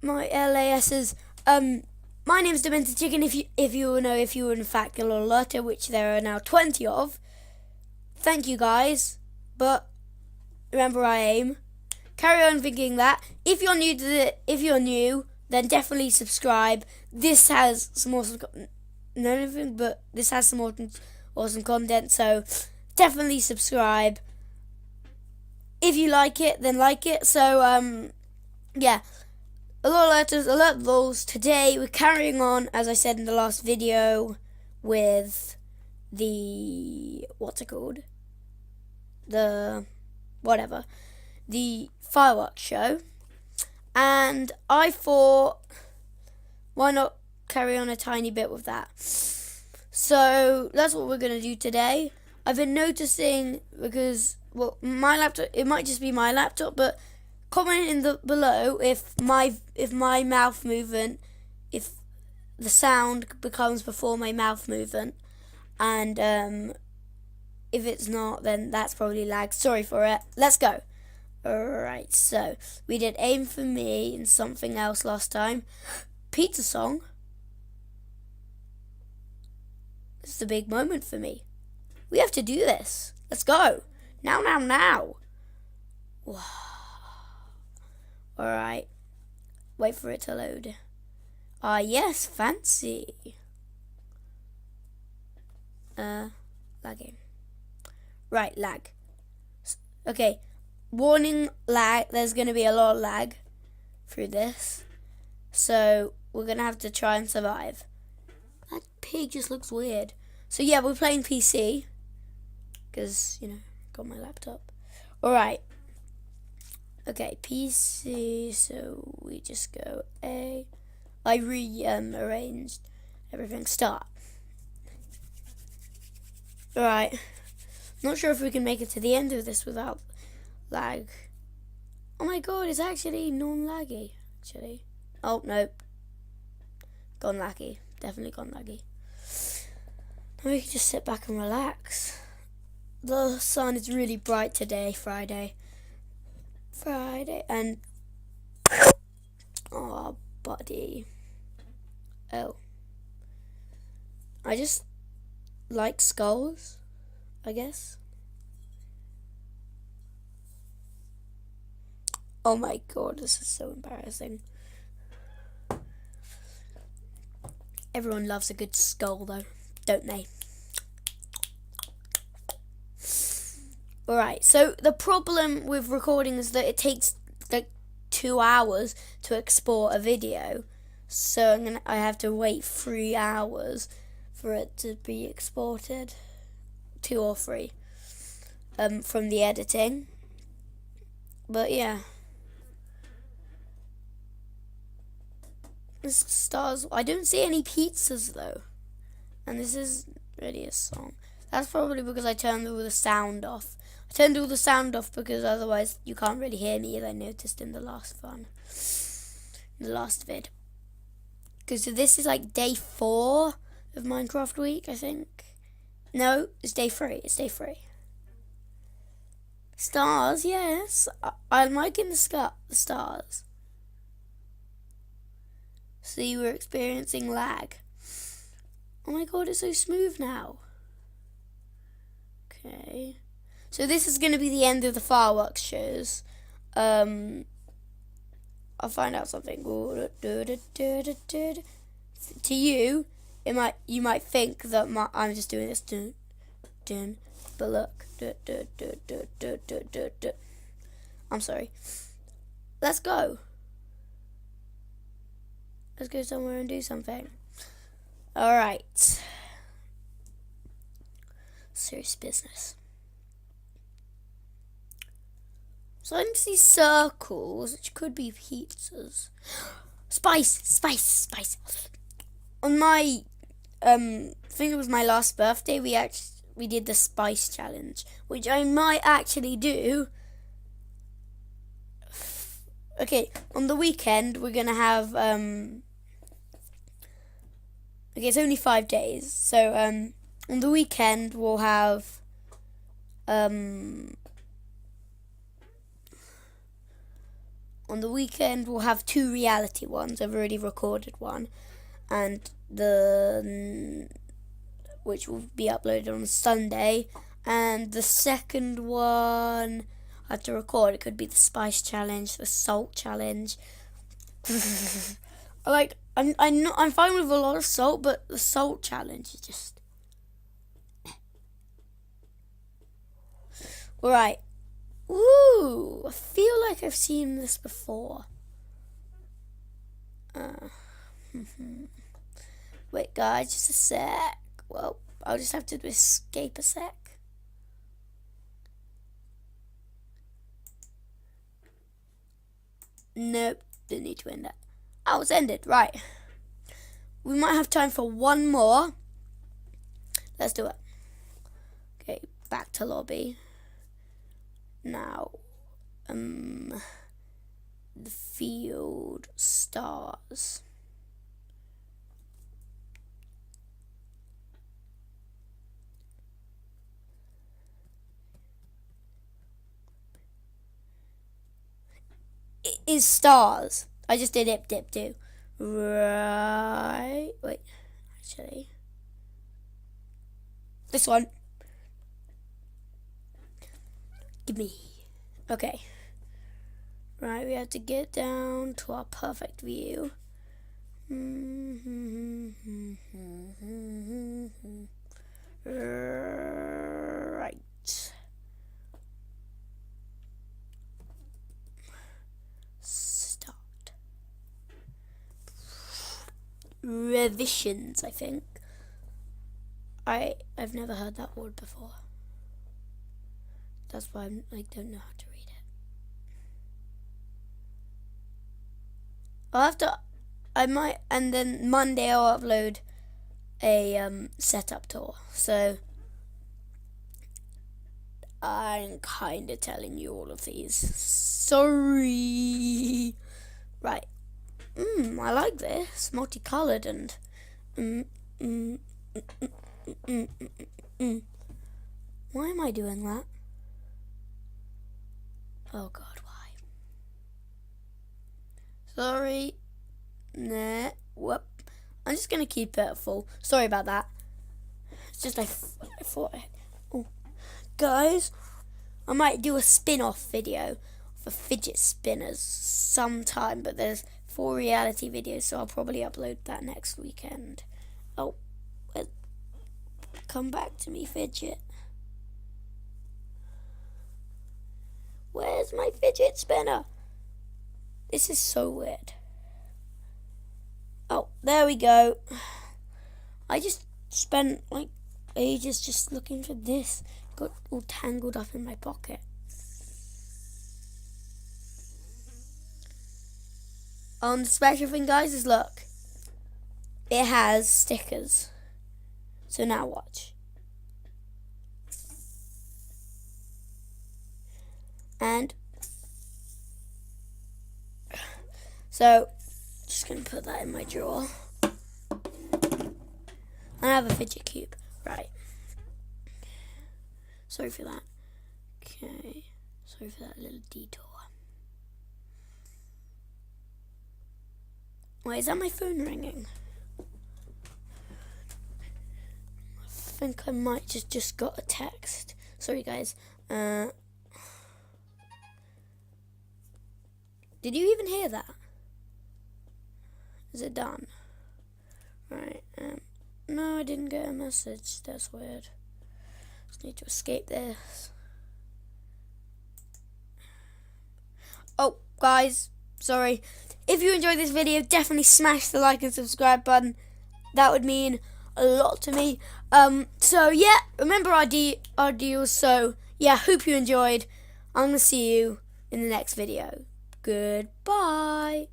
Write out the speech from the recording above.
my LASs. My name is Demented Chicken. If you were in fact a little letter, which there are now 20 of, thank you guys. But remember, I aim. Carry on thinking that. If you're new, then definitely subscribe. This has some awesome, this has some awesome content. So definitely subscribe. If you like it, then like it. So yeah. Alert rules. Today we're carrying on, as I said in the last video, with the the fireworks show, and I thought, why not carry on a tiny bit with that? So that's what we're gonna do today. I've been noticing, because my laptop, it might just be my laptop, but comment in the below if my mouth movement, if the sound becomes before my mouth movement, and if it's not, then that's probably lag. Sorry for it. Let's go. Alright, so we did Aim for Me and something else last time. Pizza song. This is a big moment for me. We have to do this. Let's go. Now. Wow. Alright, wait for it to load. Yes, fancy. Lagging. Right, lag. Okay, warning, lag. There's going to be a lot of lag through this. So we're going to have to try and survive. That pig just looks weird. So yeah, we're playing PC. Because, got my laptop. Alright. Okay, PC, so we just go A. I rearranged everything. Start. Alright. Not sure if we can make it to the end of this without lag. Oh my god, it's actually non-laggy, actually. Oh, no. Gone laggy. Definitely gone laggy. Now we can just sit back and relax. The sun is really bright today, Friday, and oh, buddy. Oh, I just like skulls, I guess. Oh my god, this is so embarrassing. Everyone loves a good skull, though, don't they? Alright, so the problem with recording is that it takes like 2 hours to export a video. So I have to wait 3 hours for it to be exported. 2 or 3 from the editing. But yeah. This stars. I don't see any pizzas though. And this is really a song. That's probably because I turned all the sound off. I turned all the sound off because otherwise you can't really hear me, as I noticed in the last vid. Because this is like day 4 of Minecraft week, I think. No, it's day 3. It's day 3. Stars, yes. I'm liking the stars. So you were experiencing lag. Oh my god, it's so smooth now. Okay. So this is going to be the end of the fireworks shows. I'll find out something. To you, you might think that I'm just doing this, but look. I'm sorry. Let's go. Let's go somewhere and do something. Alright. Serious business. So I see circles, which could be pizzas. Spice. On my, I think it was my last birthday, we did the spice challenge, which I might actually do. Okay, on the weekend, we're going to have, okay, it's only 5 days. So, on the weekend, we'll have, on the weekend we'll have 2 reality ones. I've already recorded one, and which will be uploaded on Sunday, and the second one I have to record. It could be the spice challenge, the salt challenge. I'm fine with a lot of salt, but the salt challenge is just right. Ooh, I feel like I've seen this before. Wait, guys, just a sec. Well, I'll just have to escape a sec. Nope, didn't need to end that. Oh, it's ended. Right. We might have time for one more. Let's do it. Okay, back to lobby. Now, the field stars. It is stars. I just did ip dip do. Right. Wait, actually. This one. Give me. Okay. Right, we have to get down to our perfect view. Right. Start. Revisions, I think. I've never heard that word before. That's why I don't know how to read it. And then Monday I'll upload a setup tour. So I'm kind of telling you all of these. Sorry. Right. I like this. Multicolored and Why am I doing that? Oh God, why? Sorry. Nah. Whoop. I'm just gonna keep it full. Sorry about that. It's just I thought. Oh, guys, I might do a spin-off video for fidget spinners sometime, but there's 4 reality videos, so I'll probably upload that next weekend. Oh, come back to me, fidget. Where's my fidget spinner? This is so weird. Oh, there we go. I just spent like ages just looking for this. Got all tangled up in my pocket. The special thing, guys, is look. It has stickers. So now watch. And so just gonna put that in my drawer. I have a fidget cube. Right. Sorry for that. Okay. Sorry for that little detour. Wait, is that my phone ringing? I think I might just got a text. Sorry, guys. Did you even hear that? Is it done? Right. No, I didn't get a message. That's weird. Just need to escape this. Oh, guys, sorry. If you enjoyed this video, definitely smash the like and subscribe button. That would mean a lot to me. So yeah, remember our deals. So yeah, hope you enjoyed. I'm gonna see you in the next video. Goodbye.